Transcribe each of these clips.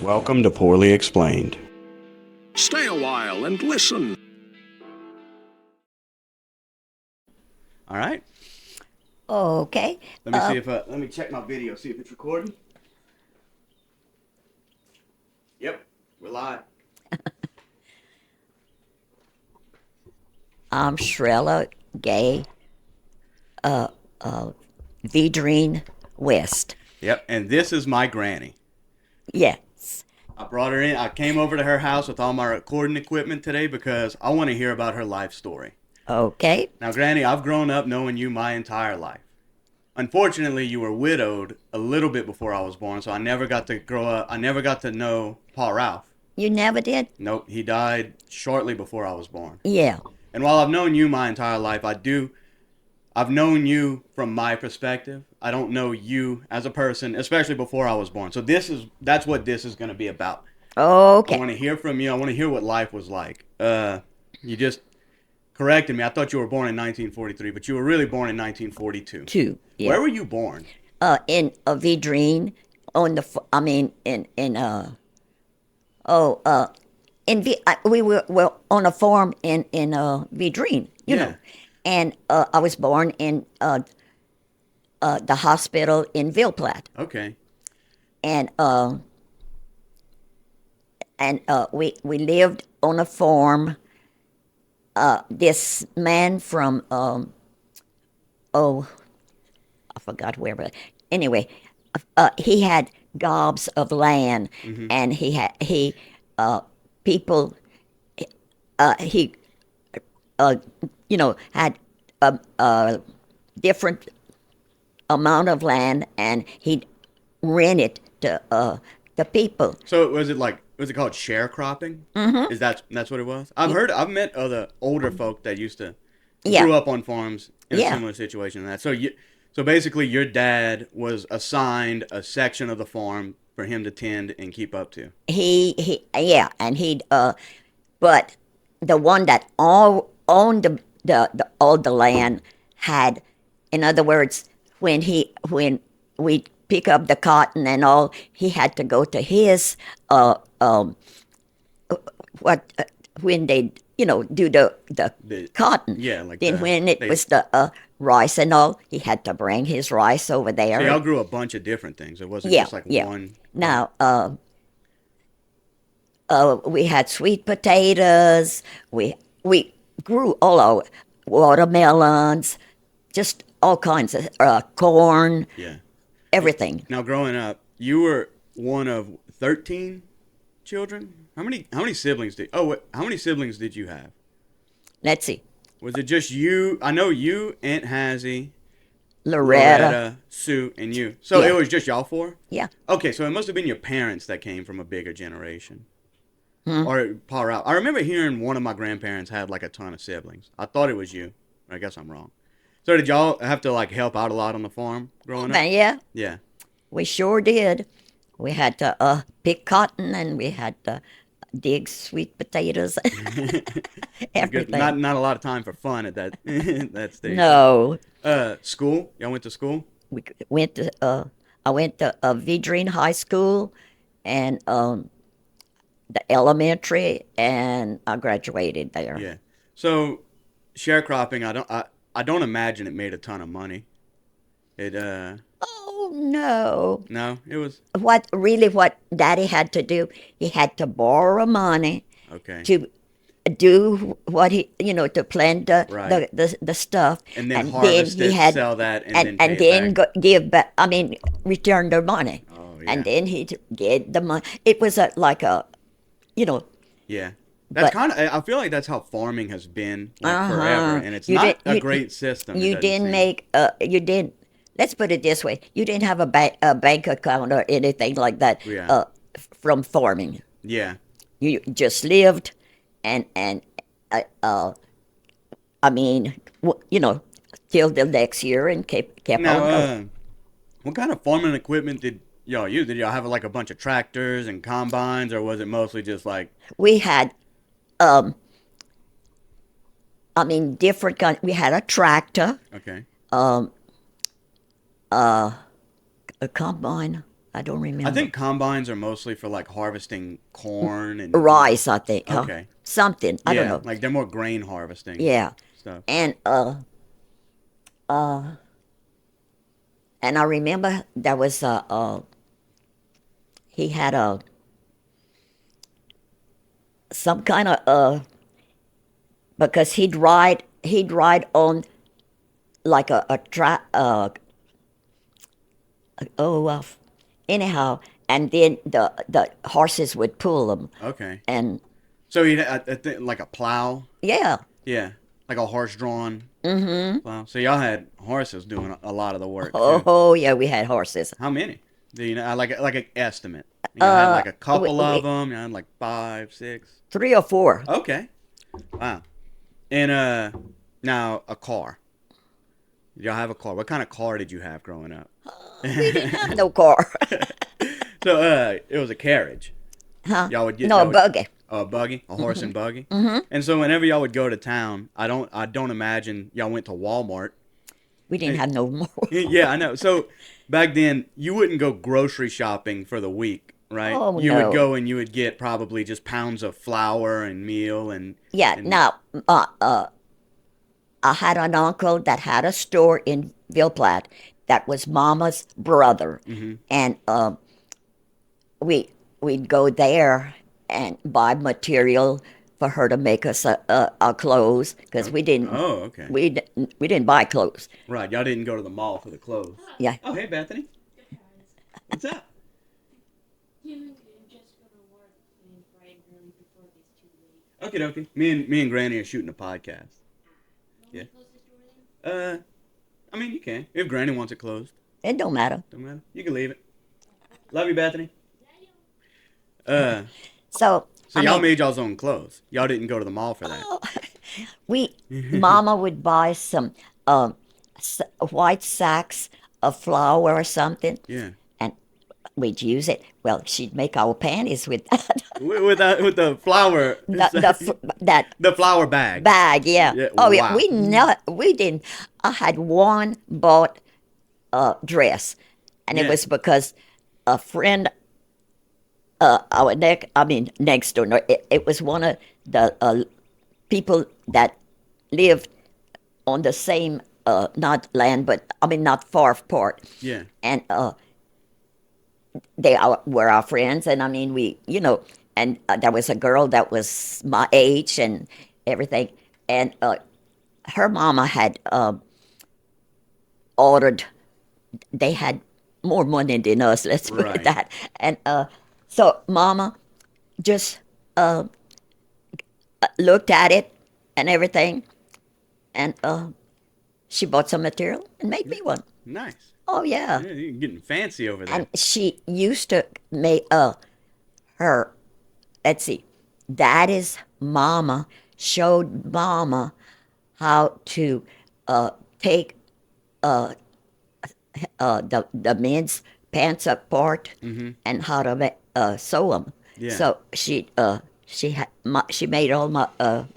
Welcome to Poorly Explained. Stay a while and listen. All right. Okay. Let me see if let me check my video. See if it's recording. Yep, we're live. I'm Shrella Gay Vidrine West. Yep, and this is my granny. Yes. I brought her in. I came over to her house with all my recording equipment today because I want to hear about her life story. Okay. Now, Granny, I've grown up knowing you my entire life. Unfortunately, you were widowed a little bit before I was born, so I never got to grow up. I never got to know Pa Ralph. You never did? Nope, he died shortly before I was born. Yeah. And while I've known you my entire life, I've known you from my perspective. I don't know you as a person, especially before I was born. So that's what this is going to be about. Okay. I want to hear from you. I want to hear what life was like. You just corrected me. I thought you were born in 1943, but you were really born in 1942. Two. Yeah. Where were you born? In Vidrine on the we were on a farm in Vidrine, you know. And I was born in the hospital in Villeplatte. Okay. And we lived on a farm. This man from I forgot where, but anyway, he had gobs of land, and he people he had a different amount of land, and he'd rent it to the people. So was it called sharecropping? Mm-hmm. That's what it was? I've met other older folk that used to grew up on farms in a similar situation than that. So basically your dad was assigned a section of the farm for him to tend and keep up to. And he'd but the one that all owned all the land had, in other words, when we pick up the cotton and all, he had to go to his when they do the cotton. Yeah, like then when it was the rice and all, he had to bring his rice over there. So y'all grew a bunch of different things. It wasn't just like one. Now we had sweet potatoes. We grew all our watermelons, just all kinds of corn. Yeah. Everything. Now, growing up, you were one of 13 children. How many siblings how many siblings did you have? Let's see. Was it just you? I know you, Aunt Hazzie, Loretta, Sue, and you. So it was just y'all four? Yeah. Okay, so it must have been your parents that came from a bigger generation. Or Pa Ralph. I remember hearing one of my grandparents had like a ton of siblings. I thought it was you. I guess I'm wrong. So did y'all have to like help out a lot on the farm growing up? Yeah. Yeah. We sure did. We had to pick cotton, and we had to dig sweet potatoes. Everything. Not a lot of time for fun at that that stage. No. School? Y'all went to school? We went to. I went to Vidrine High School, and the elementary, and I graduated there. Yeah. So sharecropping, I don't imagine it made a ton of money. It Oh no. No, it was What Daddy had to do, he had to borrow money okay. to do what to plant the stuff, And then harvest it, sell that, and then give back. I mean, return the money. Oh yeah. And then he'd get the money. It was Yeah. That's kind of. I feel like that's how farming has been forever, and it's not a great system. You didn't make. You didn't. Let's put it this way: you didn't have a bank account or anything like that. Yeah. From farming. Yeah. You just lived, and I mean, till the next year, and kept on going. What kind of farming equipment did y'all use? Did y'all have like a bunch of tractors and combines, or was it mostly just like? We had, different kind. We had a tractor, Okay. a combine. I don't remember. I think combines are mostly for like harvesting corn and Rice, I think. Huh? Okay. Something. I don't Yeah, know. like they're more grain harvesting Yeah. stuff. And I remember there was he had a some kind of because he'd ride on like a track oh well anyhow, and then the horses would pull them. Okay. And So you like a plow? yeah. Yeah, like a horse-drawn plow. So y'all had horses doing a lot of the work too. Oh yeah, we had horses. How many? Do you know? Like an estimate. You had like a couple we of them. You had like 5, 6. 3 or 4. Okay. Wow. And now a car. Did y'all have a car? What kind of car did you have growing up? We didn't have no car. So it was a carriage. Huh? Y'all would get No, a buggy. a buggy, a horse and buggy. Mm-hmm. And so whenever y'all would go to town, I don't imagine y'all went to Walmart. We didn't have no more. Yeah, I know. So back then, you wouldn't go grocery shopping for the week, right? Oh, you no. would go and you would get probably just pounds of flour and meal and Yeah. and, Now, I had an uncle that had a store in Ville Platte that was Mama's brother, and we'd go there and buy material for her to make us our clothes because we didn't. Oh, okay. We didn't buy clothes. Right, y'all didn't go to the mall for the clothes. Yeah. Oh, hey Bethany. What's up? Okay, okay. Me and Granny are shooting a podcast. Yeah. I mean you can if Granny wants it closed. It don't matter. Don't matter. You can leave it. Love you, Bethany. So So I y'all mean, made y'all's own clothes. Y'all didn't go to the mall for that. Mama would buy some white sacks of flour or something, Yeah. and we'd use it. Well, she'd make our panties with that. With the flour. That The flour bag. bag, yeah. Yeah, Oh yeah, wow. we didn't. I had one bought dress, and it Yeah. was because a friend, next door. No, it was one of the people that lived on the same not land, but not far apart. Yeah. And were our friends, and and there was a girl that was my age and everything, and her mama had ordered. They had more money than us. Let's put Right. it that. And so mama just looked at it and everything, and she bought some material and made me one. Nice. Oh yeah. Yeah, you're getting fancy over there. And she used to make her. Let's see, Daddy's mama showed mama how to take the men's pants apart and how to sew them. Yeah. So she made all my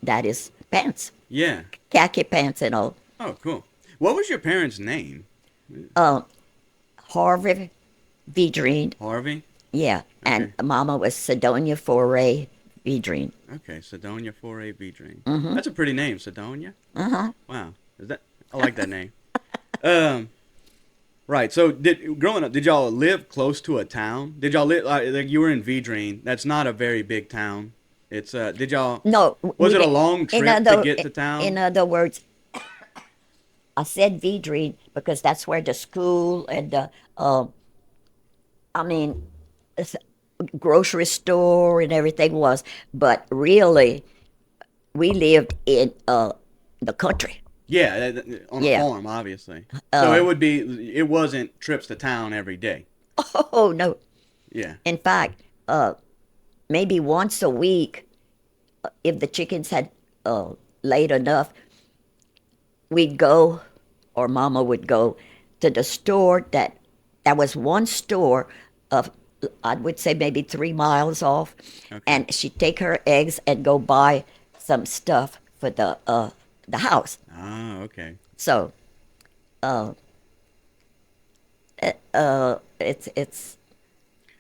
Daddy's pants, Yeah. khaki pants and all. Oh, cool. What was your parents' name? Harvey Vidrine, Harvey? yeah, and Okay. Mama was Sidonia Foray Vidrine. Okay, Sidonia 4AB Dream. That's a pretty name, Sidonia. Wow. I like that name. Right. So growing up, did y'all live close to a town? Did y'all live like you were in Vidrine? That's not a very big town. It's did y'all No, Was it a long trip to get to town? In other words, I said Vidrine because that's where the school and the it's a grocery store and everything was. But really, we lived in the country. Yeah, on a Yeah. farm, obviously. So it wasn't trips to town every day. Oh no! Yeah. In fact, maybe once a week, if the chickens had laid enough, we'd go, or Mama would go to the store that was one store of, I would say maybe 3 miles off, and she'd take her eggs and go buy some stuff for the house. Ah, okay. So, it's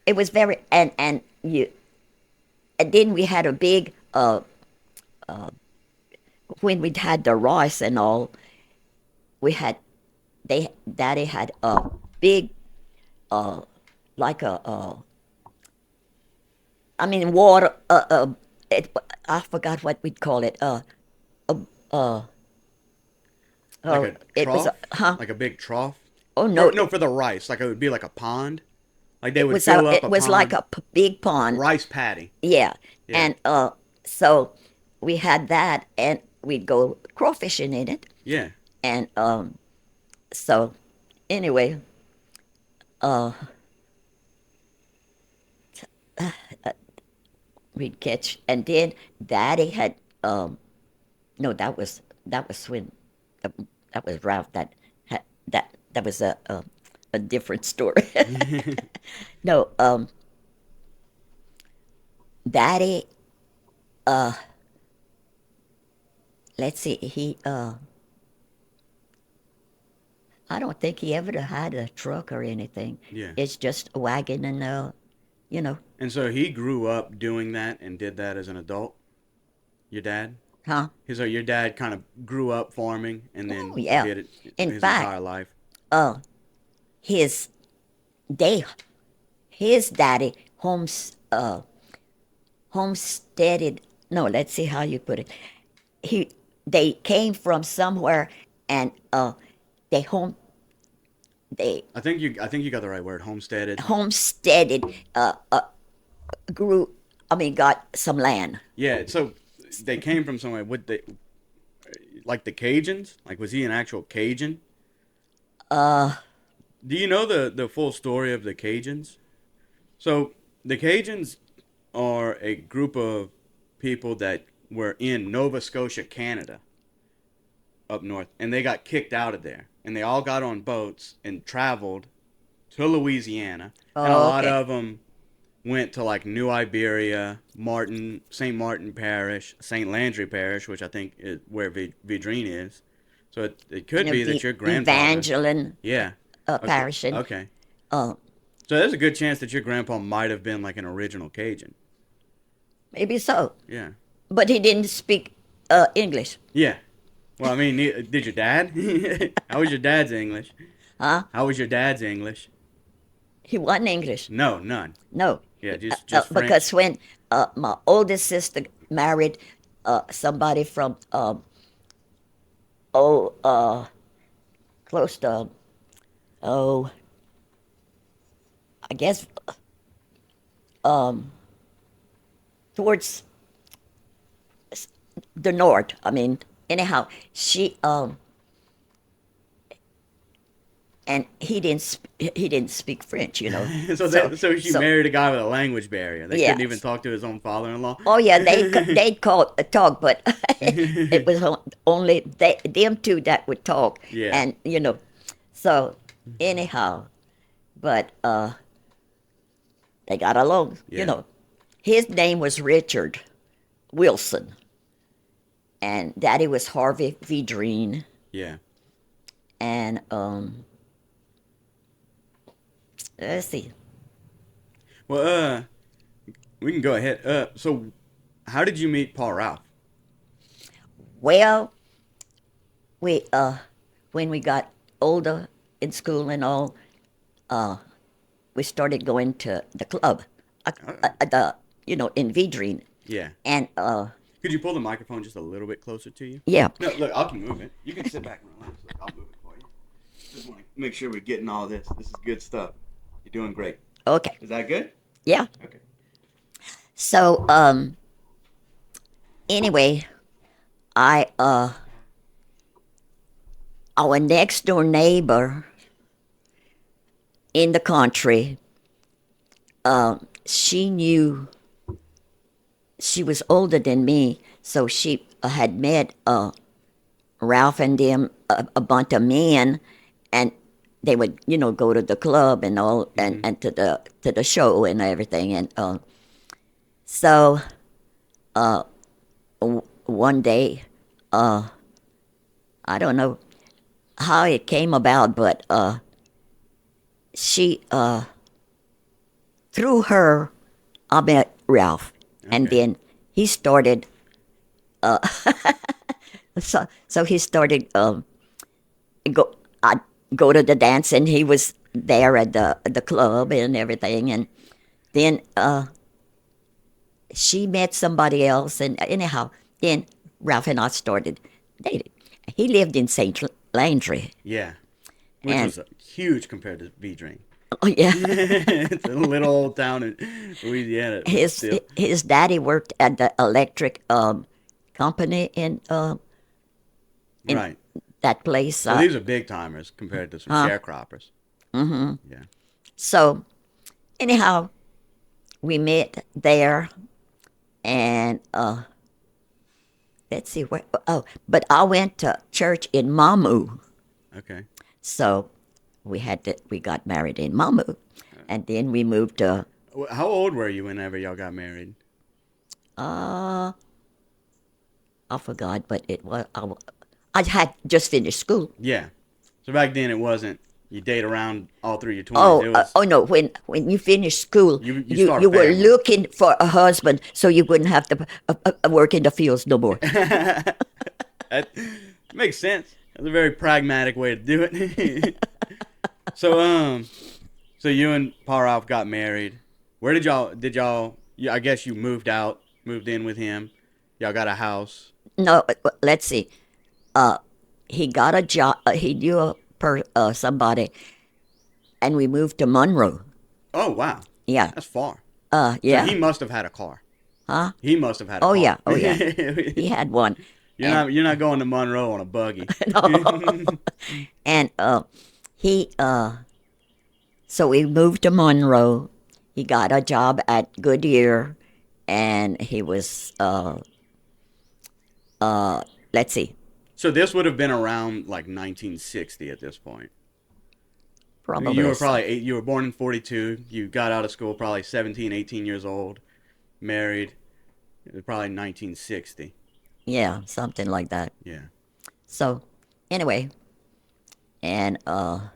it was very and you and then we had a big when we had the rice and all, we had they daddy had a big like I mean water it, I forgot what we'd call it uh Like oh a it was trough, huh like a big trough. oh Or no no, for the rice, like it would be like a pond. Like they would a, fill up it a was like pond, a big pond. rice paddy. Yeah. Yeah, And so we had that and we'd go crawfishing in it. yeah. And so anyway, uh we'd catch and then Daddy had no that was when that was Ralph that had that was a different story. No, Daddy let's see, he I don't think he ever had a truck or anything. Yeah. It's just a wagon and you know, And so he grew up doing that and did that as an adult. Your dad? huh? So your dad kind of grew up farming and Oh then yeah. did it In his fact, entire life. uh, his they his daddy homesteaded. No, let's see how you put it. He they came from somewhere and they home they I think you got the right word. Homesteaded. homesteaded grew. I mean, got some land. Yeah. So they came from somewhere. Would they like the Cajuns? Like was he an actual Cajun? Do you know the full story of the Cajuns? So the Cajuns are a group of people that were in Nova Scotia, Canada, up north, and they got kicked out of there, and they all got on boats and traveled to Louisiana, and a Oh, lot okay. of them went to like New Iberia, St. Martin Parish, St. Landry Parish, which I think is where Vidrine is. So it And could be that your grandfather, Evangeline yeah, okay, parish and okay. uh, So there's a good chance that your grandpa might have been like an original Cajun. maybe so. Yeah. But he didn't speak English. Yeah. Well, I mean, did your dad? How was your dad's English? Huh? How was your dad's English? He wasn't English. No, none. No. Yeah, just Because French. when my oldest sister married somebody from, oh, close to, oh, I guess towards the north. I mean, anyhow, she, and he didn't speak French, you know. So she married a guy with a language barrier. They Yeah. couldn't even talk to his own father-in-law. Oh yeah, they'd call talk, but it was only them two that would talk, Yeah. and you know, so anyhow, but they got along. Yeah. You know, his name was Richard Wilson, and Daddy was Harvey Vidrine, Yeah. and let's see. Well, we can go ahead. So how did you meet Paul Ralph? Well, we when we got older in school and all, we started going to the club, the you know in Vidrine, Yeah. and Could you pull the microphone just a little bit closer to you? yeah, No, look, I can move it. You can sit back and relax. Look, I'll move it for you. Just want to make sure we're getting all this. This is good stuff. You're doing great. okay, Is that good? yeah. Okay. So anyway, I our next door neighbor in the country, she knew she was older than me, so she had met Ralph and them a bunch of men, and they would you know go to the club and all and to the show and everything, and so one day, I don't know how it came about, but she through her, I met Ralph, and Okay. then he started. So he started go. I go to the dance, and he was there at the club and everything, and then she met somebody else, and anyhow, then Ralph and I started dating. He lived in Saint Landry, Yeah. Which and was huge compared to V Drink. oh yeah, It's a little old town in Louisiana, but his still. his daddy worked at the electric company in Right. that place. So these are big timers compared to some sharecroppers. Mm-hmm. Yeah. So anyhow, we met there, and let's see where. Oh, but I went to church in Mamu, Okay. so we got married in Mamu, and then we moved to. How old were you whenever y'all got married? Uh, I forgot, but it was I had just finished school. Yeah. So back then it wasn't you date around all through your 20s. It was Oh no! When you finished school, you start a you were family. looking for a husband, so you wouldn't have to work in the fields no more. That makes sense. That's a very pragmatic way to do it. So so you and Paul Ralph got married. Where did y'all I guess you moved in with him. Y'all got a house. No, let's see. He got a job. He knew somebody, and we moved to Monroe. Oh wow. Yeah. That's far. So Yeah. he must have had a car. Huh? He must have had a Oh car. yeah. Oh yeah. He had one, and You're not going to Monroe on a buggy. and he so we moved to Monroe. He got a job at Goodyear, and he was let's see, So this would have been around like 1960 at this point. You probably were probably you were born in 42. You got out of school probably 17, 18 years old, married. It was probably 1960. yeah, something like that. Yeah. So anyway, and I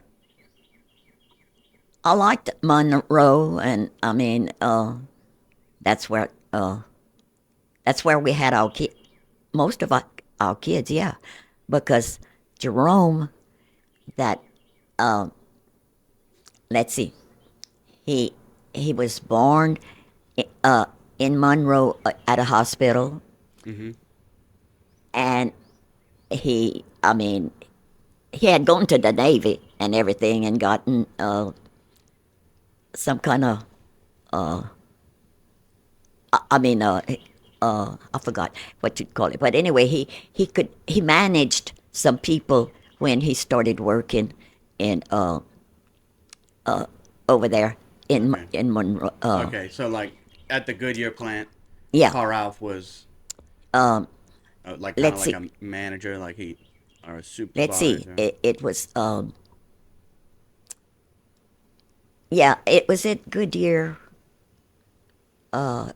liked Monroe, and I mean that's where we had most of our kids, yeah, because Jerome, that let's see, he he was born in Monroe at a hospital, Mm-hmm. and I mean, he had gone to the Navy and everything and gotten some kind of, I mean, I forgot what you call it, but anyway, he managed some people when he started working in over there Okay. in Monroe. Okay. So like at the Goodyear plant, Yeah. Paul Ralph was like kind of Let's like see. a manager, like he or a Let's see. supervisor. It was yeah. It was at Goodyear. Oh,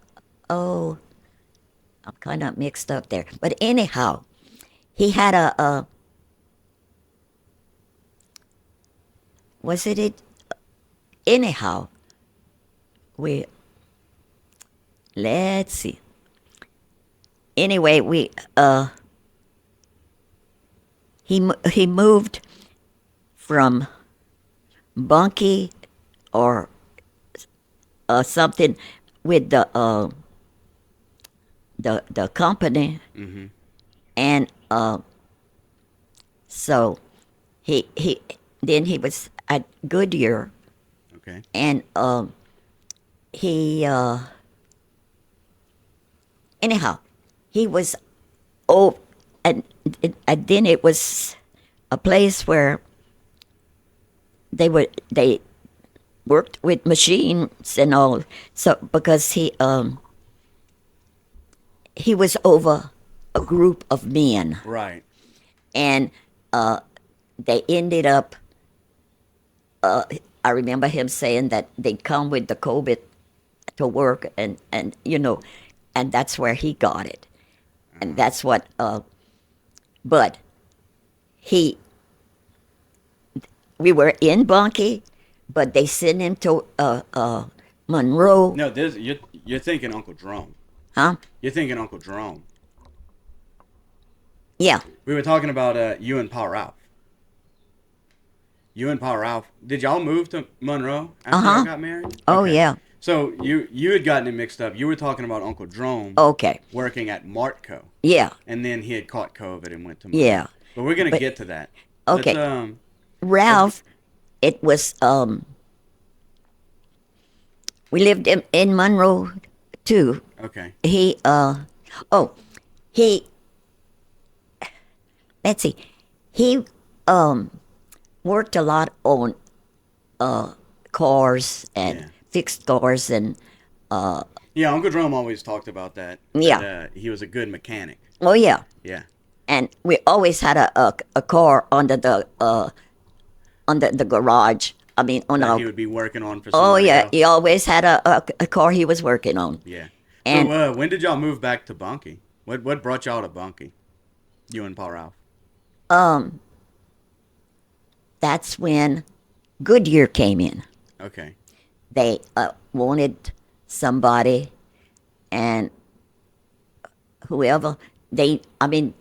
I'm kind of mixed up there. But anyhow, he had a was it anyhow? We let's see. Anyway, we he moved from Bunkie or something with the company, Mm-hmm. and so he then he was at Goodyear, Okay. and he anyhow he was and, and then it was a place where they worked with machines and all. So because he was over a group of men, Right. and they ended up. I remember him saying that they come with the COVID to work, and and that's where he got it, and that's what. But he, we were in Bunkie, but they sent him to Monroe. No, this you're thinking Uncle Jerome. Huh? You're thinking Uncle Jerome. Yeah. We were talking about you and Pa Ralph. You and Pa Ralph. Did y'all move to Monroe after y'all Uh-huh. got married? Oh, Okay. yeah. So you had gotten it mixed up. You were talking about Uncle Jerome Okay. working at Martco, Yeah. and then he had caught COVID and went to Monroe. Yeah. But we're gonna But get to that. Let's okay. let's Ralph, it was we lived in Monroe too. okay. He oh, he Betsy, he worked a lot on cars and Yeah. fixed cars and Yeah, Uncle Jerome always talked about that. Yeah. That he was a good mechanic. oh yeah. Yeah. And we always had a car under the garage. I mean, on That our. he would be working on for Oh somebody yeah, else. he always had a car he was working on. Yeah. And So when did y'all move back to Bunkie? What brought y'all to Bunkie? You and Pa Ralph. that's when Goodyear came in. Okay. They wanted somebody, and whoever I mean,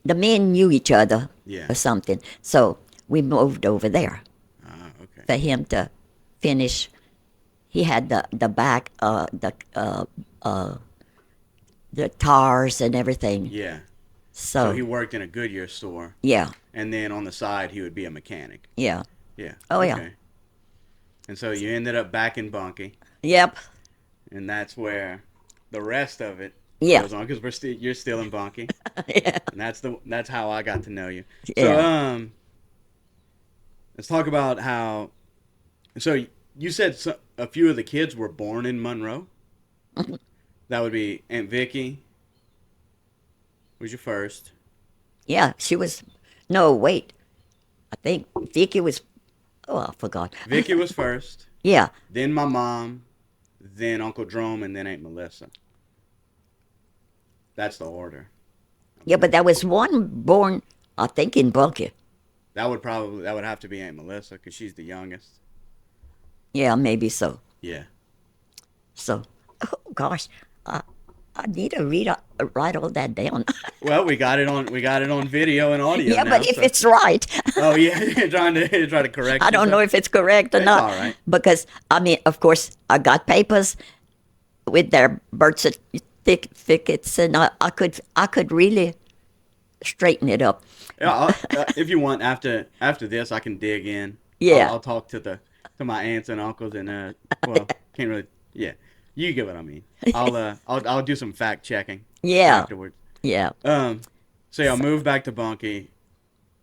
the men knew each other Yeah. or something. So we moved over there Ah, okay. for him to finish. He had the back the tires and everything. Yeah. So, So he worked in a Goodyear store, yeah, and then on the side he would be a mechanic. yeah. Yeah. Oh, yeah. Okay. And so you ended up back in Bunkie, Yep. and that's where the rest of it Yeah. goes on because you're still in Bunkie, Yeah. and that's how I got to know you. Yeah. So let's talk about how. So you said a few of the kids were born in Monroe. That would be Aunt Vicky. Was your first? Yeah, she was. No, wait. I think Vicky was. Oh, I forgot. Vicky was first. Yeah. Then my mom. Then Uncle Jerome, and then Aunt Melissa. That's the order. Yeah, but there was one born, I think, in Bunkie. That would have to be Aunt Melissa because she's the youngest. Yeah, maybe so. Yeah. So, oh gosh, I need to write all that down. Well, we got it on video and audio. Yeah, now, but if so- it's right, Oh yeah, you're trying to correct. I don't know yourself? if it's correct or It's not. all right. Because I mean, of course, I got papers with their birth certificates, and I could really straighten it up. Yeah, if you want after this, I can dig in. Yeah. I'll talk to my aunts and uncles and well, can't really. Yeah, you get what I mean. I'll do some fact checking. Yeah. Afterwards. Yeah. So y'all moved back to Bunkie.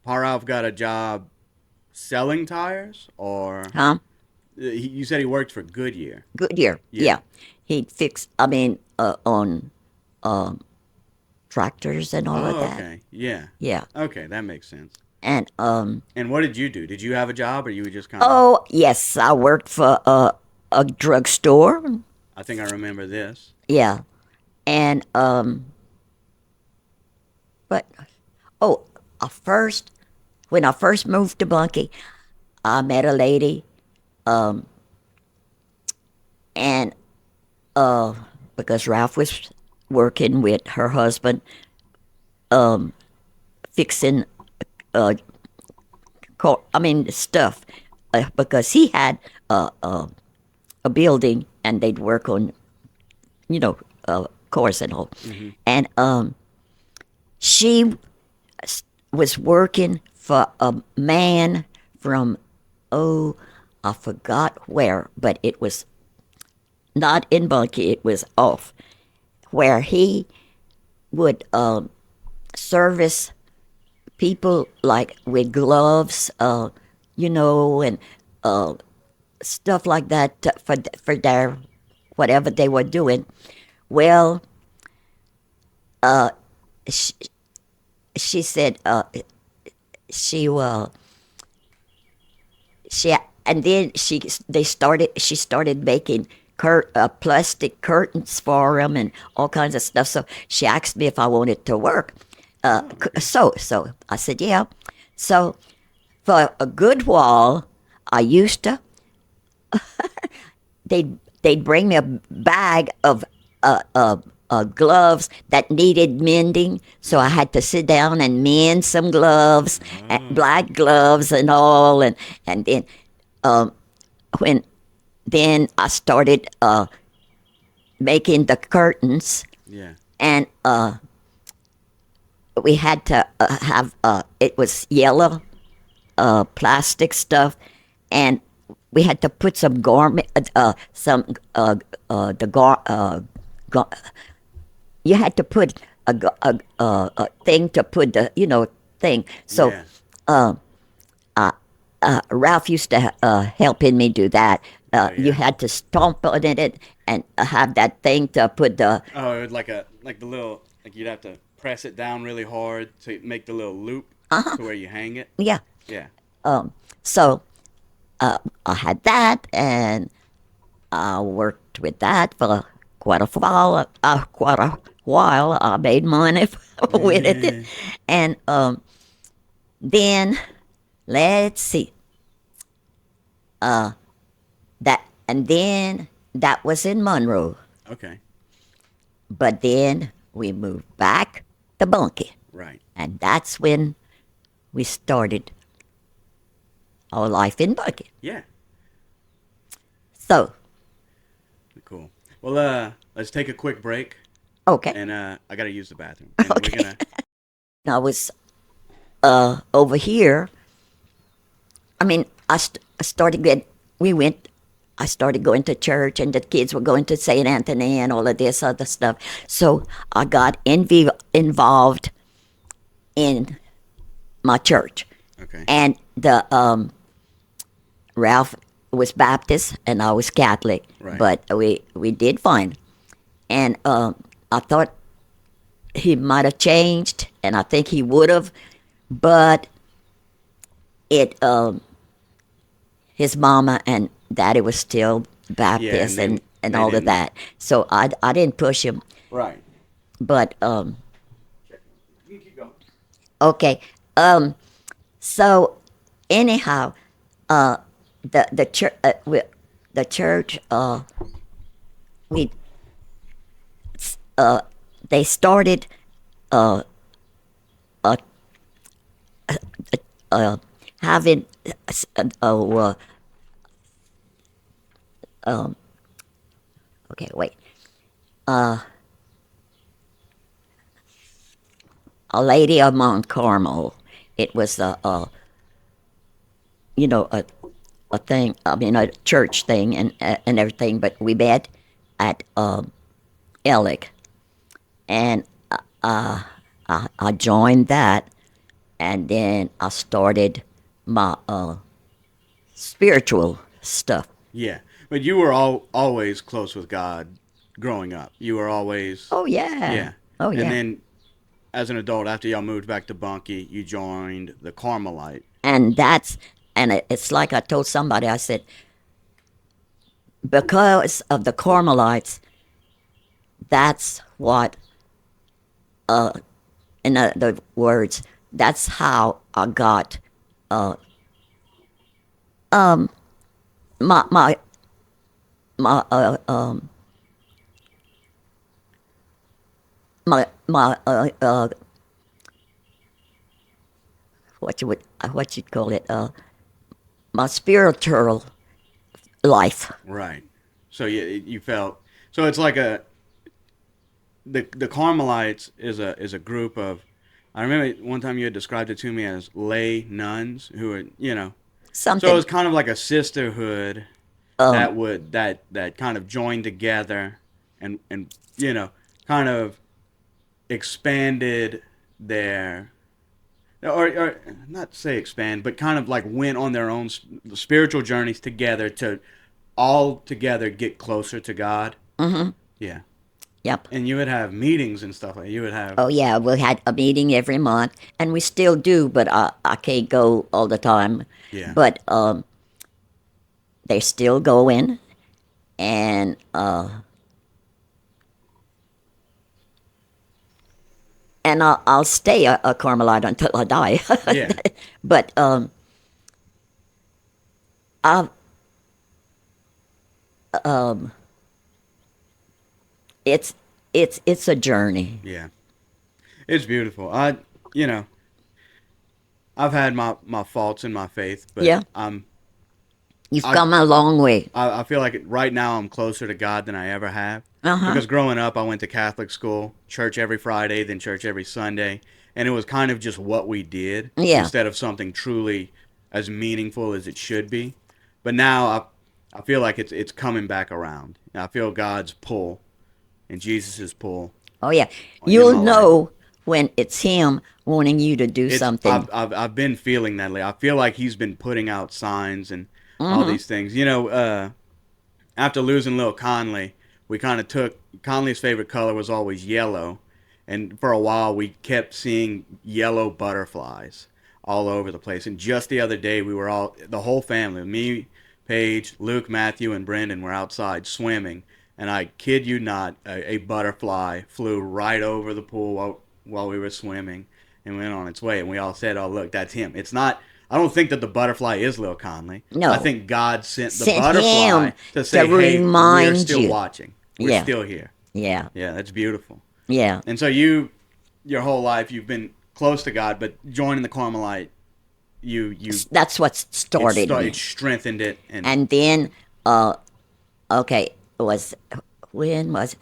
Pa Ralph got a job selling tires, or Huh? you said he worked for Goodyear. Goodyear. Yeah. Yeah. He'd fix. I mean, on tractors and all of Oh, that. okay. Yeah. Yeah. Okay, that makes sense. And And what did you do? Did you have a job, or you were just kind of? oh yes, I worked for a drugstore. I think I remember this. Yeah. And but oh, when I first moved to Bunkie, I met a lady, and because Ralph was working with her husband, fixing stuff, because he had a building and they'd work on, cars and all. And she was working for a man from, oh, I forgot where, but it was not in Bunkie, it was off, where he would service people like with gloves, and stuff like that for their whatever they were doing. Well, she said she and then she started making plastic curtains for him and all kinds of stuff. So she asked me if I wanted to work. So I said yeah. So for a good while, I used to. they'd bring me a bag of gloves that needed mending. So I had to sit down and mend some gloves, black gloves and all. And then when then I started making the curtains, Yeah. and we had to have it was yellow plastic stuff, and we had to put some garment, the you had to put a thing to put the thing. So Yeah. Ralph used to helping me do that. Oh, You yeah. had to stomp on it and have that thing to put the Oh, it was like the little like you'd have to press it down really hard to make the little loop to where you hang it. yeah. Yeah. So I had that, and I worked with that for quite a while. I made money with it, and then let's see that, and then that was in Monroe, Okay. but then we moved back to Bunkie, Right. and that's when we started our life in Bunkie. Yeah. So Cool. Well, let's take a quick break, okay, and I gotta use the bathroom, and we're okay. gonna. I was over here. I mean, I started getting. We went. I started going to church, and the kids were going to St. Anthony and all of this other stuff. So I got involved in my church, Okay. and the Ralph was Baptist and I was Catholic, Right. but we did fine, and I thought he might have changed, and I think he would have, but it his mama and daddy was still Baptist and and they all of didn't. that, so I didn't push him, Right. but You can keep going. okay, so anyhow, the church the church we they started uh, uh, having okay, wait, a Lady of Mount Carmel. It was you know a thing. I mean, a church thing and everything. But we met at Ellick, and I joined that, and then I started my spiritual stuff. Yeah, but you were always close with God growing up. You were always. Oh yeah, Yeah. oh And yeah. then as an adult, after y'all moved back to Bunkie, you joined the Carmelite. And that's and it's like I told somebody. I said because of the Carmelites, that's what in other words, that's how I got my my my my what you call it my spiritual life. Right. So you felt so it's like the Carmelites is a group of. I remember one time you had described it to me as lay nuns who are So it Something was kind of like a sisterhood that kind of joined together and kind of expanded their or not say expand, but kind of like went on their own spiritual journeys together to all together get closer to God. Mm-hmm. Yeah. Yep. And you would have meetings and stuff like you would have. Oh yeah, we had a meeting every month, and we still do, but I can't go all the time. Yeah. But they're still going, and I'll stay a Carmelite until I die. Yeah. But I it's it's a journey. Yeah, it's beautiful. You know, I've had my faults in my faith, but Yeah, you've I come a long way. I feel like right now I'm closer to God than I ever have. Uh huh. Because growing up, I went to Catholic school, church every Friday, then church every Sunday, and it was kind of just what we did Yeah. instead of something truly as meaningful as it should be. But now I feel like it's coming back around. I feel God's pull and Jesus's pull Oh yeah. in You'll my life. know when it's him wanting you to do It's something. I've been feeling that lately. I feel like he's been putting out signs and all Mm-hmm. these things. After losing Lil Conley, we kind of took Conley's favorite color was always yellow, and for a while we kept seeing yellow butterflies all over the place. And just the other day, we were all the whole family, me, Paige, Luke, Matthew, and Brendan were outside swimming, and I kid you not, a butterfly flew right over the pool while we were swimming and went on its way. And we all said, "Oh, look, that's him." It's not. I don't think that the butterfly is Lil Conley. I No. think God sent the Sent butterfly him to to say, "Hey, we're remind still you. watching. We're Yeah. still here." Yeah. Yeah, that's beautiful. Yeah. And so your whole life, you've been close to God, but joining the Carmelite, you That's what started it me. strengthened it, and And then, uh, okay, it was when was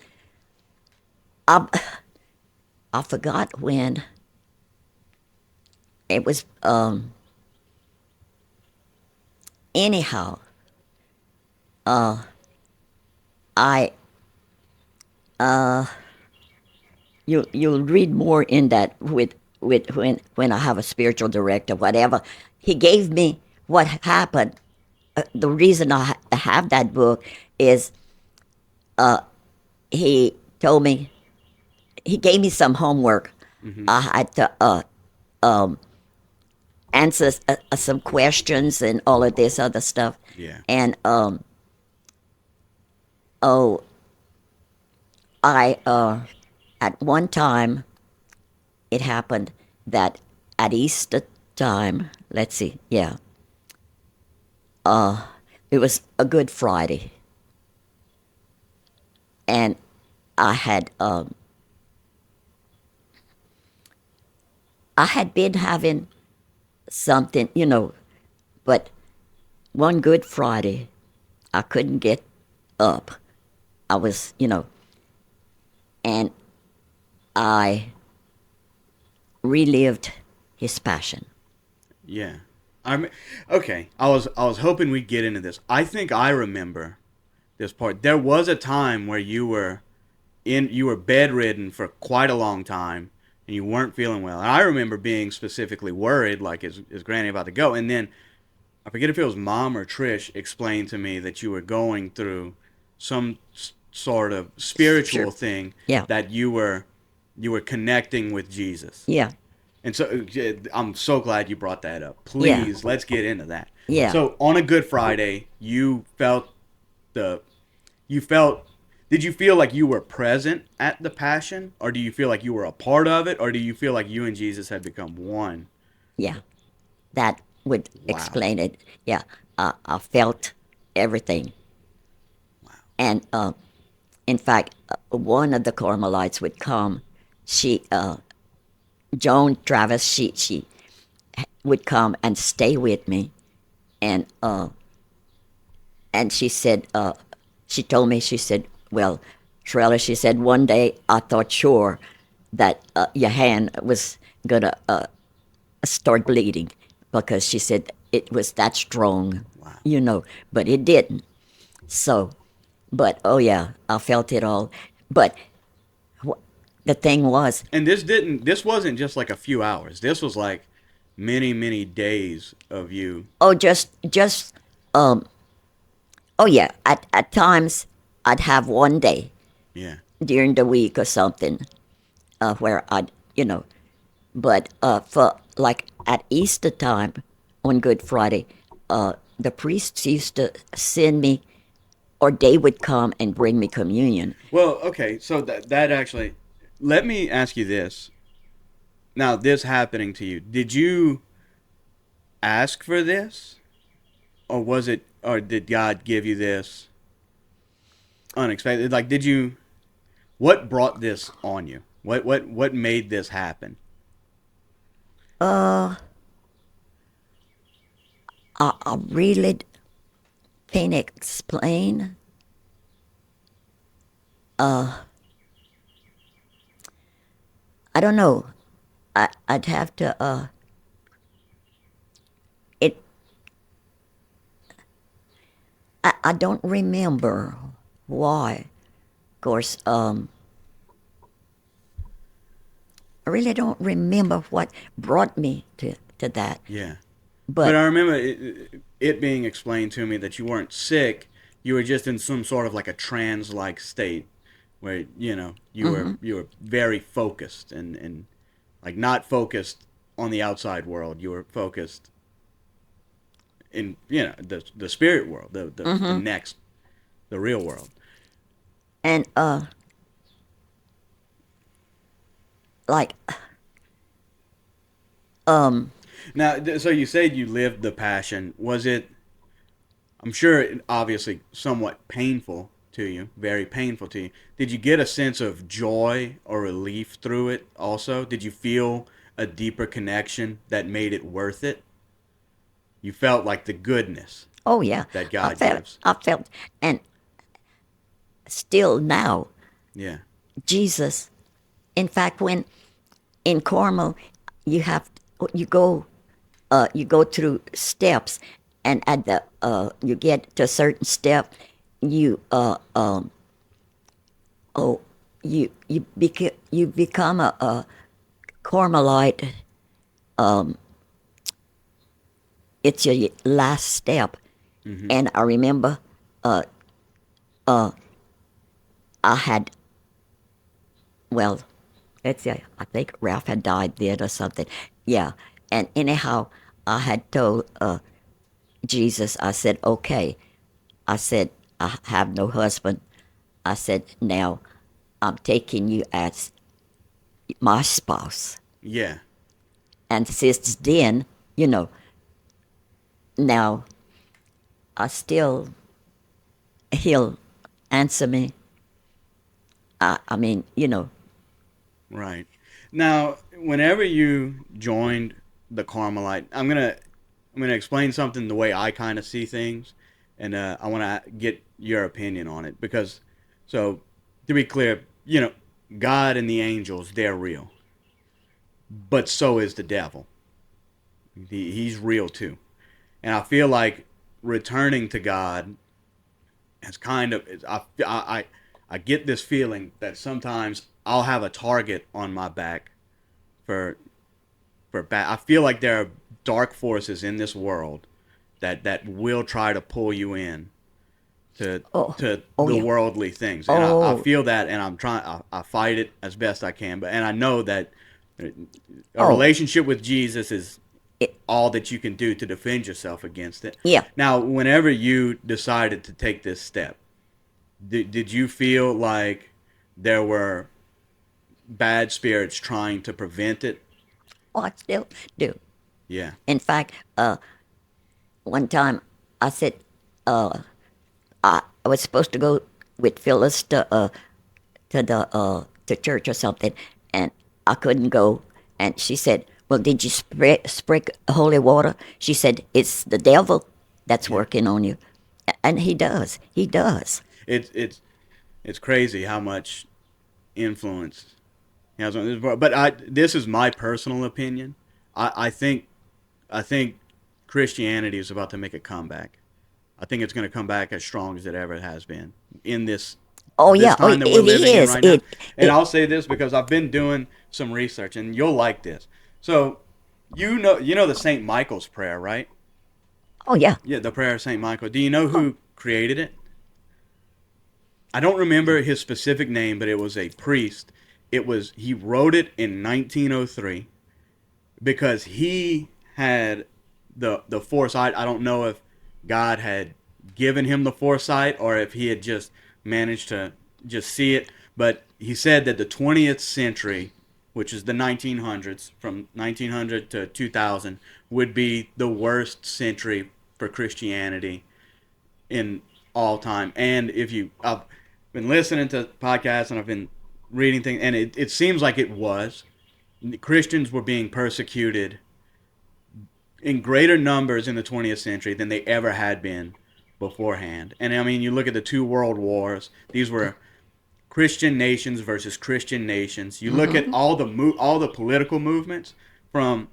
I? I forgot when it was. Anyhow, I you'll read more in that with when I have a spiritual director, whatever. He gave me what happened. The reason I have that book is he told me he gave me some homework. hmm I had to answer some questions and all of this other stuff. yeah, And oh, I at one time it happened that at Easter time, let's see, yeah, it was a Good Friday, and I had been having something, but one Good Friday I couldn't get up. I was, and I relived his passion. yeah. I'm okay. I was hoping we'd get into this. I think I remember this part. There was a time where you were bedridden for quite a long time and you weren't feeling well. And I remember being specifically worried, like is Granny about to go? And then I forget if it was Mom or Trish explained to me that you were going through some sort of Sure. spiritual thing Yeah. that you were connecting with Jesus. Yeah. And so I'm so glad you brought that up. Yeah. Please, let's get into that. Yeah. So on a Good Friday, the you felt did you feel like you were present at the passion, or do you feel like you were a part of it, or do you feel like you and Jesus had become one? Yeah. That would Wow. explain it. Yeah. I felt everything. And in fact, one of the Carmelites would come. She, Joan Travis, she would come and stay with me. And she said, she told me, she said, well, Trella, she said, one day I thought sure that your hand was going to start bleeding because she said it was that strong, Wow. but it didn't. So, but oh yeah, I felt it all. But the thing was, And this wasn't just like a few hours. This was like many days of you. oh, just, oh yeah, at times I'd have one day Yeah. during the week or something where but for like at Easter time on Good Friday, the priests used to send me, or they would come and bring me communion. Well, okay. So that actually let me ask you this. Now, this happening to you, did you ask for this, or did God give you this unexpected? Like, did you What brought this on you? What made this happen? Uh, I really can't explain. Uh, I don't know. I'd have to. It. I don't remember why. Of course, I really don't remember what brought me to that. Yeah. But But I remember it being explained to me that you weren't sick. You were just in some sort of like a trance-like state where, you were very focused and like not focused on the outside world. You were focused in, the spirit world, the next, the real world. and like Now, so you said you lived the passion. Was it? I'm sure, obviously, somewhat painful to you, very painful to you. Did you get a sense of joy or relief through it? Also, did you feel a deeper connection that made it worth it? You felt like the goodness oh yeah, that God gives. I felt, and still now, Yeah. Jesus. In fact, when in Carmel, you have you go through steps, and at the you get to a certain step, you oh you become a Carmelite. It's your last step, and I remember I had, well, let's see, I think Ralph had died then or something. Yeah, and anyhow, I had told Jesus, I said, okay. I said, I have no husband. I said, now I'm taking you as my spouse. Yeah. And since then, you know, now I still, he'll answer me. I mean, Right. Now, whenever you joined the Carmelite, I'm gonna explain something the way I kind of see things, and I want to get your opinion on it because, so to be clear, God and the angels, they're real, but so is the devil. He's real too, and I feel like returning to God has kind of I get this feeling that sometimes I'll have a target on my back for I feel like there are dark forces in this world that will try to pull you in to oh, to oh the yeah. worldly things, and I Oh, feel that, and I'm trying. I fight it as best I can, but and I know that a oh, relationship with Jesus is it, all that you can do to defend yourself against it. yeah. Now, whenever you decided to take this step, did you feel like there were bad spirits trying to prevent it? Oh, I still do. Yeah. In fact, one time I said, I was supposed to go with Phyllis to the to church or something, and I couldn't go. And she said, "Well, did you sprinkle holy water?" She said, "It's the devil that's Yeah. working on you," and he does. He does. It's crazy how much influence he has on this. But this is my personal opinion. I I think Christianity is about to make a comeback. I think it's going to come back as strong as it ever has been in Oh this yeah. Oh, time that we're it living in is. right now. And It. I'll say this because I've been doing some research, and you'll like this. So, you know the Saint Michael's prayer, right? Oh yeah. Yeah, the prayer of Saint Michael. Do you know who created it? I don't remember his specific name, but it was a priest. He wrote it in 1903 because he had the foresight. I don't know if God had given him the foresight or if he had just managed to just see it. But he said that the 20th century, which is the 1900s, from 1900 to 2000, would be the worst century for Christianity in all time. And if you, I've been listening to podcasts and I've been reading things, and it seems like it was. Christians were being persecuted in greater numbers in the 20th century than they ever had been beforehand. And I mean, you look at the two world wars; these were Christian nations versus Christian nations. You look at all the political movements from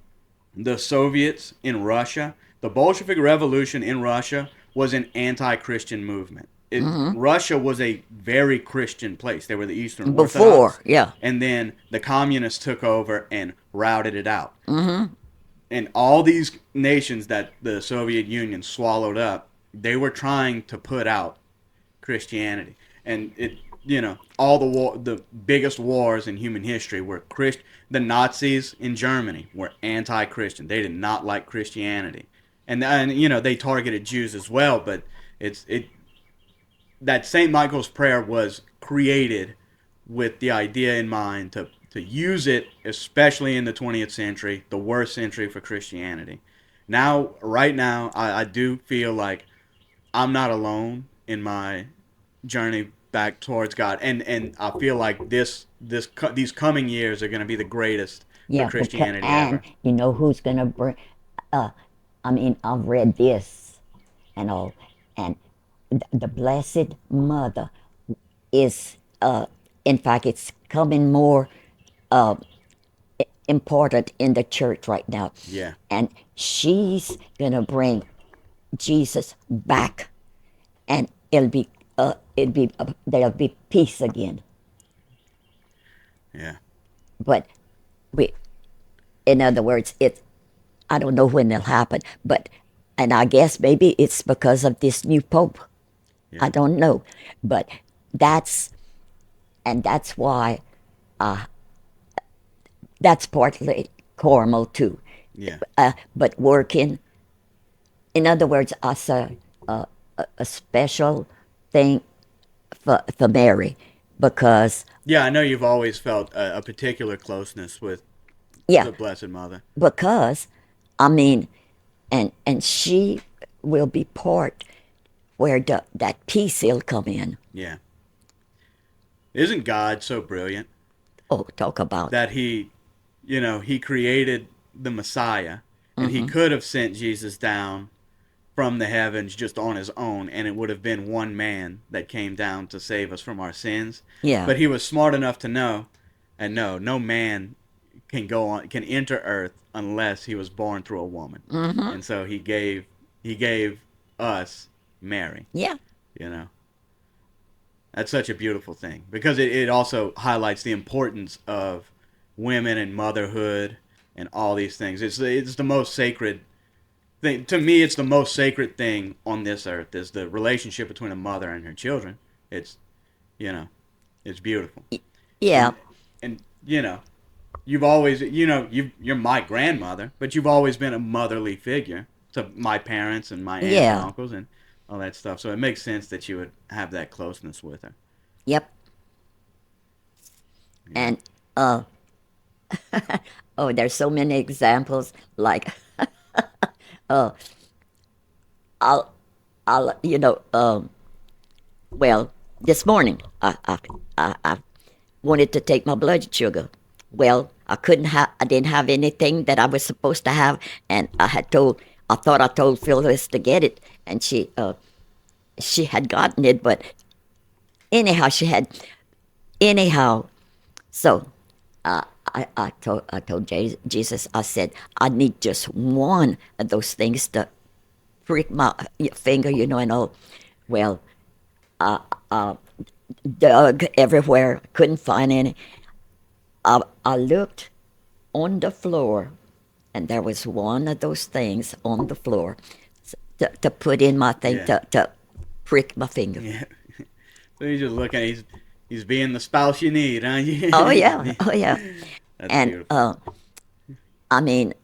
the Soviets in Russia. The Bolshevik Revolution in Russia was an anti-Christian movement. Russia was a very Christian place. They were the Eastern Before, Orthodox, yeah. and then the communists took over and routed it out. And all these nations that the Soviet Union swallowed up, they were trying to put out Christianity. And all the biggest wars in human history were the Nazis in Germany were anti-Christian. They did not like Christianity. And they targeted Jews as well, but that St. Michael's prayer was created with the idea in mind to use it, especially in the 20th century, the worst century for Christianity. Right now, I do feel like I'm not alone in my journey back towards God, and I feel like these coming years are going to be the greatest for Yeah, Christianity and ever. you know who's gonna bring? Uh, I mean, I've read this and all, and the Blessed Mother is, in fact, it's coming more important in the church right now, Yeah, and she's gonna bring Jesus back, and there'll be peace again. yeah, But we, in other words, I don't know when it'll happen, but and I guess maybe it's because of this new pope. yeah, I don't know, but that's that's why that's partly Cornwall too. yeah, But working, in other words, us a special thing for Mary because yeah. I know you've always felt a particular closeness with yeah, the Blessed Mother. because I mean, and she will be part where that peace will come in. Yeah, isn't God so brilliant Oh, talk about that he created the Messiah, and he could have sent Jesus down from the heavens just on his own, and it would have been one man that came down to save us from our sins. yeah. But he was smart enough to know, and no man can enter Earth unless he was born through a woman, and so he gave us Mary. Yeah. You know, that's such a beautiful thing because it also highlights the importance of women and motherhood and all these things. It's the most sacred thing to me. It's the most sacred thing on this earth is the relationship between a mother and her children. It's you know, it's beautiful. Yeah. And you've always you're my grandmother, but you've always been a motherly figure to my parents and my aunts and Yeah. uncles and all that stuff. So it makes sense that you would have that closeness with her. Yep. Yeah. And oh, there's so many examples. Like I'll I'll well, this morning I wanted to take my blood sugar. Well, I didn't have anything that I was supposed to have, and I thought I told Phyllis to get it, and she had gotten it, but anyhow, anyhow, so I told Jesus, I said, I need just one of those things to prick my finger, and all. Well, dug everywhere, couldn't find any. I looked on the floor, and there was one of those things on the floor to put in my thing Yeah. to prick my finger. Yeah. So he's just looking. He's being the spouse you need, huh? Oh yeah, oh yeah, That's and beautiful. I mean,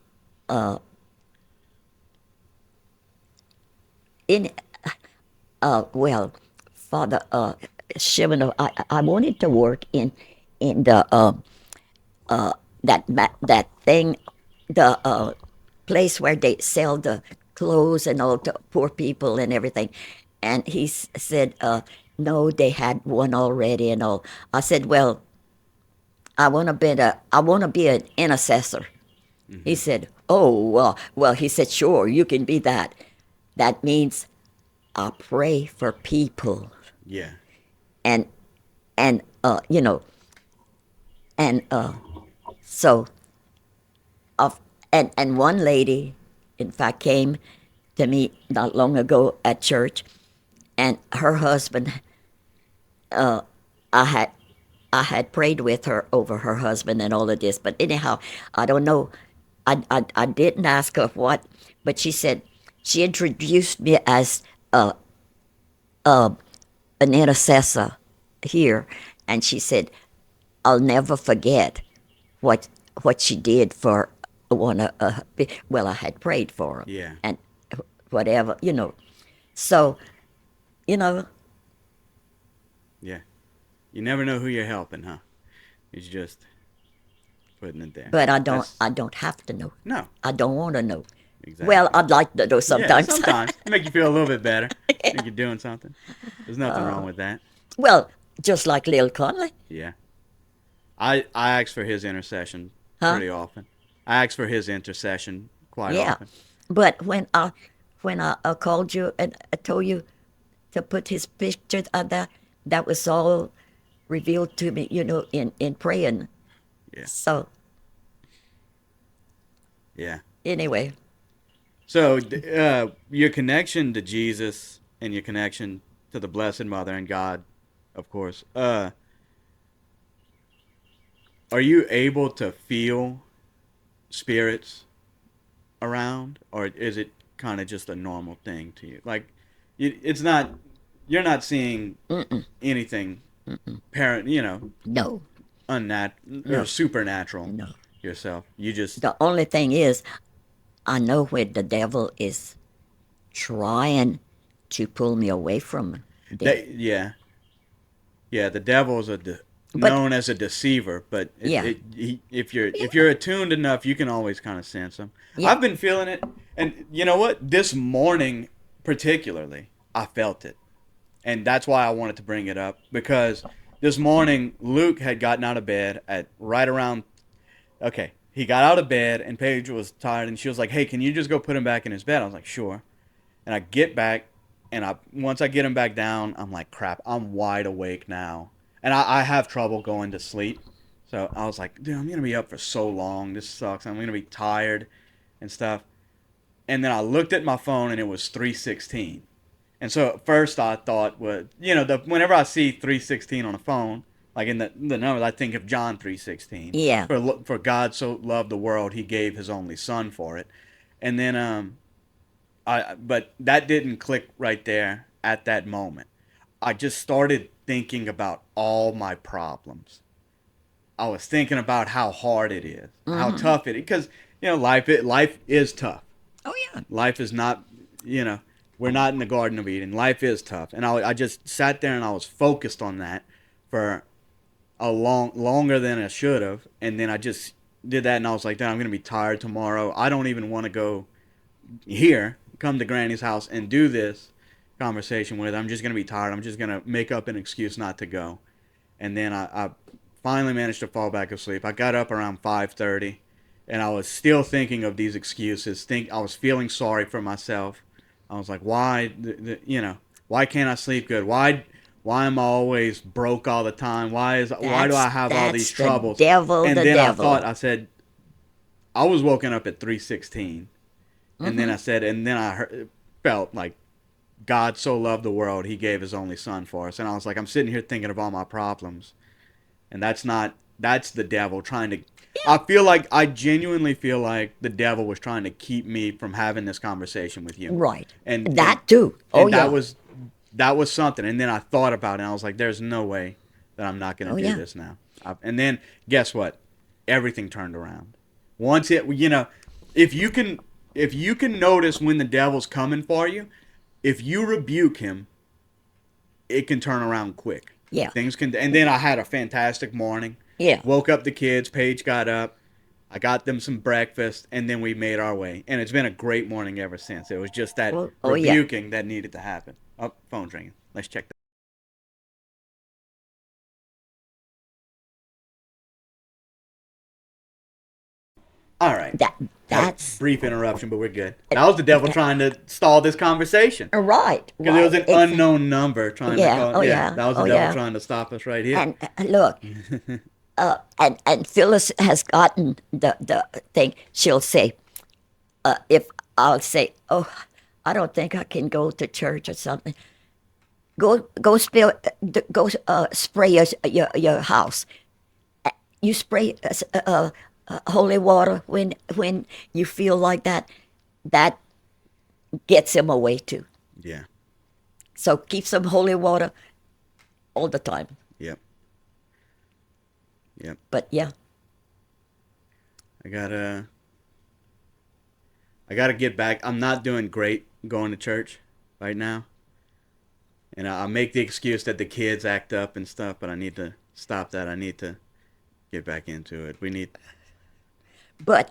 in well, Father Shimon, I wanted to work in the that thing, the place where they sell the clothes and all to poor people and everything, and he said, no, they had one already and all. I said, well, I want to be an intercessor. He said, "Oh, well." He said, "Sure, you can be that. That means I pray for people, Yeah. and and you know, and so of and one lady, in fact, came to me not long ago at church, and her husband, I had I had prayed with her over her husband and all of this, but anyhow, I don't know. I didn't ask her what, but she said she introduced me as an intercessor here, and she said I'll never forget what what she did for one of well, I had prayed for him Yeah. and whatever, So, you know, Yeah. You never know who you're helping, huh? It's just putting it there. but That's I don't have to know. no, I don't want to know. Well, exactly. I'd like to know Yeah, sometimes. sometimes make you feel a little bit better. Think you're doing something. There's nothing wrong with that. Well, just like Lil Conley, Yeah. I ask for his intercession huh? pretty often. I ask for his intercession quite Yeah. often. But when I called you and I told you to put his picture on there, that was all revealed to me, in praying. Yeah. So Yeah. anyway, So your connection to Jesus and your connection to the Blessed Mother and God, of course. Are you able to feel spirits around, or is it kind of just a normal thing to you? Like, it's not. You're not seeing anything parent, no, or no, supernatural no. yourself. You just The only thing is, I know when the devil is trying to pull me away from them. that yeah. Yeah, the devil's But known as a deceiver, but yeah, if you're attuned enough, you can always kind of sense him. yeah. I've been feeling it, and you know what? This morning, particularly, I felt it, and that's why I wanted to bring it up because this morning Luke had gotten out of bed at right around. Okay, he got out of bed, and Paige was tired, and she was like, "Hey, can you just go put him back in his bed?" I was like, "Sure." And I get back, and once I get him back down, I'm like, crap, I'm wide awake now, and I have trouble going to sleep. So I was like, dude, I'm gonna be up for so long. This sucks. I'm gonna be tired and stuff. And then I looked at my phone, and it was 3:16. And so at first I thought, well, whenever I see 3:16 on a phone, like in the numbers, I think of John 3:16. Yeah. For God so loved the world, He gave His only Son for it. And then but that didn't click right there at that moment. I just started thinking about all my problems. I was thinking about how hard it is, how tough it is, because life is tough. Oh yeah. Life is not, you know, we're not in the Garden of Eden. Life is tough, and I just sat there and I was focused on that for a longer than I should have, and then I just did that, and I was like, "Damn, I'm gonna be tired tomorrow. I don't even want to go here, come to Granny's house and do this conversation with her. I'm just gonna be tired. I'm just gonna make up an excuse not to go." And then I finally managed to fall back asleep. I got up around 5:30, and I was still thinking of these excuses. I was feeling sorry for myself. I was like, why, why can't I sleep good? Why am I always broke all the time? Why do I have all these That's the troubles? devil, And the then devil. I said, I was woken up at 3:16. And then I felt like God so loved the world, He gave His only Son for us. And I was like, I'm sitting here thinking of all my problems, and that's the devil trying to. I genuinely feel like the devil was trying to keep me from having this conversation with you, Right. and and That too. Oh and that yeah. was that was something. And then I thought about it, and I was like, there's no way that I'm not going Oh to do yeah. this now. And then guess what? Everything turned around. Once if you can if you can notice when the devil's coming for you, if you rebuke him, it can turn around quick. Yeah. Things can, and then I had a fantastic morning. Yeah. Woke up the kids. Paige got up. I got them some breakfast, and then we made our way. And it's been a great morning ever since. It was just that Well, oh yeah. rebuking that needed to happen. Oh, phone's ringing. Let's check that. All right. That Had a that's brief interruption, but we're good. That was the devil trying to stall this conversation. right, Because it was right. an unknown number trying to Yeah, call. oh Yeah, yeah, that was the oh devil yeah. trying to stop us right here. And look, and Phyllis has gotten the thing. She'll say, if I'll say, "Oh, I don't think I can go to church or something," go spray your house. You spray holy water when you feel like that. That gets him away too. Yeah. So keep some holy water all the time. Yep. Yep. But yeah, I gotta. I gotta get back. I'm not doing great going to church right now, and I make the excuse that the kids act up and stuff. But I need to stop that. I need to get back into it. We need. but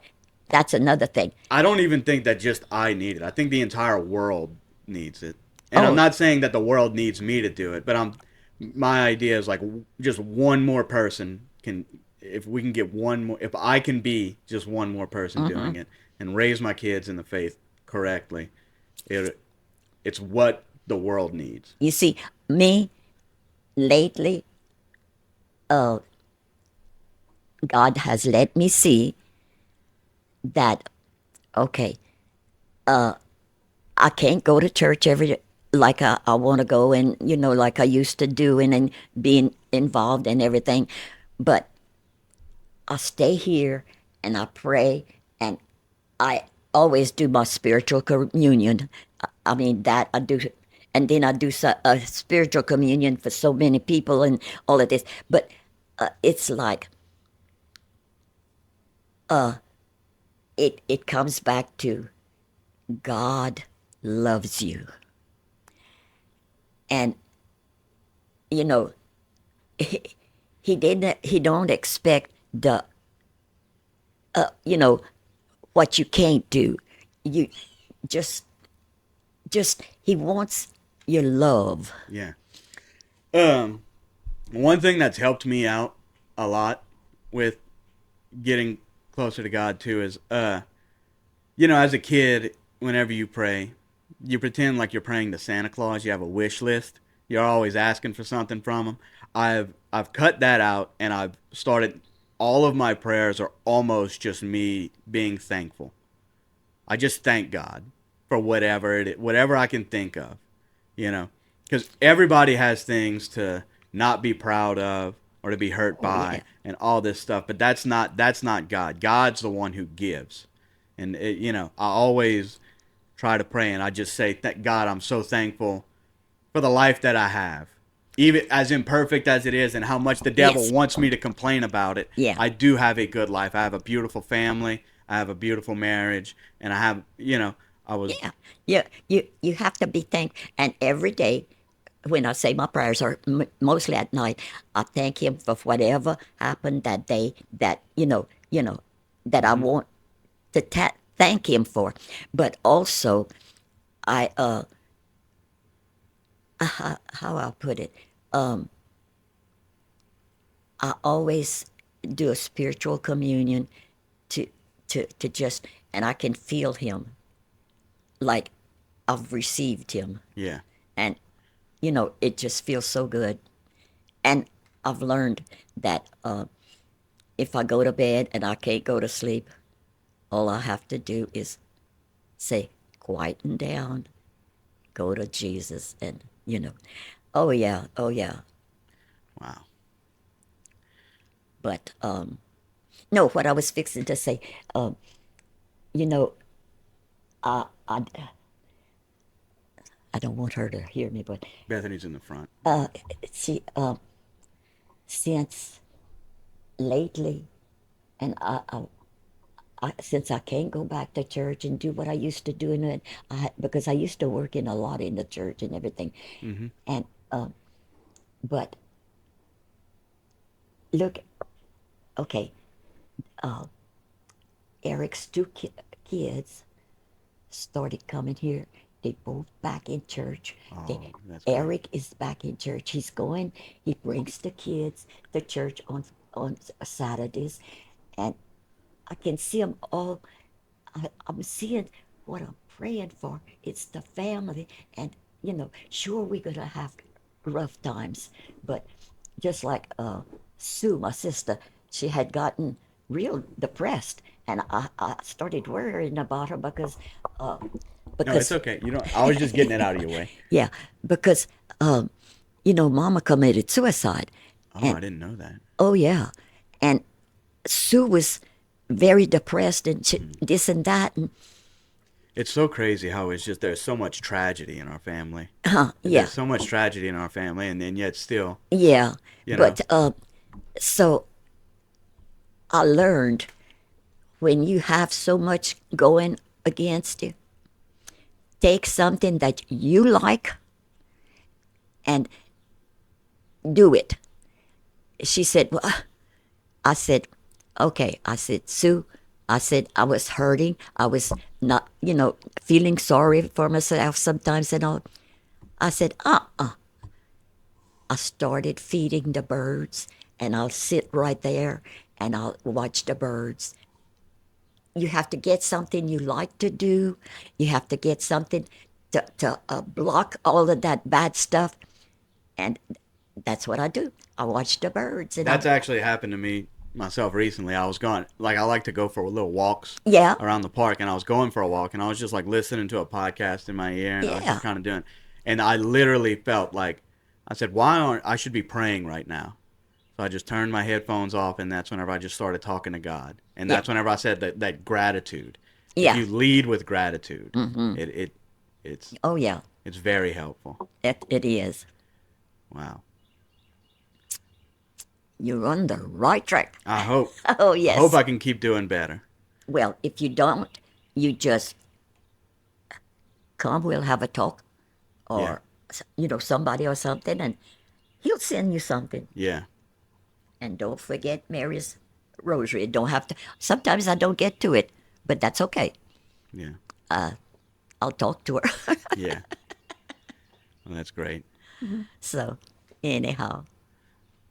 that's another thing. I don't even think that just I need it. I think the entire world needs it. And I'm Oh, not saying that the world needs me to do it, but my idea is like just one more person can, if we can get one more, if I can be just one more person doing it and raise my kids in the faith correctly, it it's what the world needs. you see, me lately, uh, God has let me see that okay, I can't go to church every like I want to go and like I used to do and being involved in everything, but I stay here and I pray and I always do my spiritual communion. I mean that I do, and then I do a spiritual communion for so many people and all of this. But it's like it comes back to God loves you, and you know he don't expect the you know what you can't do. You just he wants your love. Yeah. Um, One thing that's helped me out a lot with getting closer to God too is as a kid, whenever you pray, you pretend like you're praying to Santa Claus. You have a wish list. You're always asking for something from him. I've cut that out, and I've started. All of my prayers are almost just me being thankful. I just thank God for whatever I can think of, because everybody has things to not be proud of or to be hurt Oh yeah. by and all this stuff, but that's not God. God's the one who gives, and I always try to pray and I just say, God, I'm so thankful for the life that I have. Even as imperfect as it is and how much the devil Yes. wants me to complain about it, Yeah. I do have a good life. I have a beautiful family. I have a beautiful marriage. And I have, I was, Yeah. You have to be thankful. And every day, when I say my prayers, are mostly at night, I thank Him for whatever happened that day. That that I mhm, want to thank Him for. But also, I how I'll put it, I always do a spiritual communion to to just, and I can feel Him like I've received Him, yeah, and it just feels so good. And I've learned that if I go to bed and I can't go to sleep, all I have to do is say, quieten down, go to Jesus, and oh yeah, oh yeah. wow. But no, what I was fixing to say, um, you know, I, I, I don't want her to hear me, but Bethany's in the front. she, since lately, and since I can't go back to church and do what I used to do in it, because I used to work in a lot in the church and everything, Hmm. and but look, okay, Eric's two kids started coming here. They both back in church. Oh, that's great. Eric is back in church. He's going. He brings the kids to church on Saturdays, and I can see them all. I'm seeing what I'm praying for. It's the family, and sure we're gonna have rough times, but just like Sue, my sister, she had gotten real depressed, and I started worrying about her uh, No, it's because okay. You know, I was just getting it out of your way. yeah, because Mama committed suicide, Oh, and I didn't know that. oh yeah, and Sue was very depressed and this and that, and It's so crazy how it's just there's so much tragedy in our family. yeah, There's so much tragedy in our family, and then yet still, yeah, you know. but so I learned when you have so much going against you, take something that you like and do it. She said, well, I said, okay. I said, Sue, I said, I was hurting. I was not, feeling sorry for myself sometimes and all. I said, I started feeding the birds, and I'll sit right there and I'll watch the birds. You have to get something you like to do. You have to get something to block all of that bad stuff. And that's what I do. I watch the birds and That's actually happened to me myself recently. I was going, like, I like to go for little walks yeah, around the park, and I was going for a walk, and I was just like listening to a podcast in my ear, and I was yeah, just kind of doing, and I literally felt like, I said, why aren't I should be praying right now? So I just turned my headphones off, and that's whenever I just started talking to God, and yeah, that's whenever I said that gratitude. If yeah. you lead with gratitude, Mm-hmm. it's Oh, yeah, it's very helpful. it is. Wow. You're on the right track. I hope Oh, I hope yes. I can keep doing better. Well, if you don't, you just come, we'll have a talk, Yeah. or, somebody or something, and he'll send you something. Yeah. And don't forget Mary's rosary. Don't have to. Sometimes I don't get to it, but that's okay. Yeah. I'll talk to her. Yeah. Well, that's great. So, anyhow,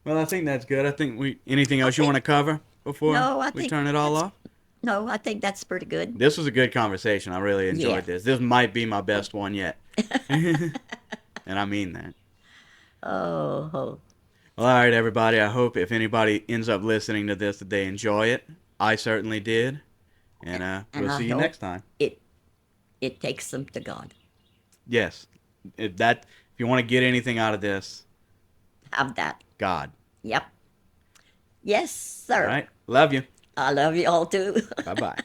Well, I think that's good. I think we anything I else you want think to cover before no. I we think turn it all that's off? no. I think that's pretty good. This was a good conversation. I really Yeah. enjoyed this. This might be my best one yet. And I mean that. Oh, oh. Well, all right, everybody. I hope if anybody ends up listening to this that they enjoy it. I certainly did. And And we'll I see you hope next time. it takes them to God. Yes. If you want to get anything out of this, Have that. God. Yep. Yes, All sir. right. Love you. I love you all too. Bye-bye.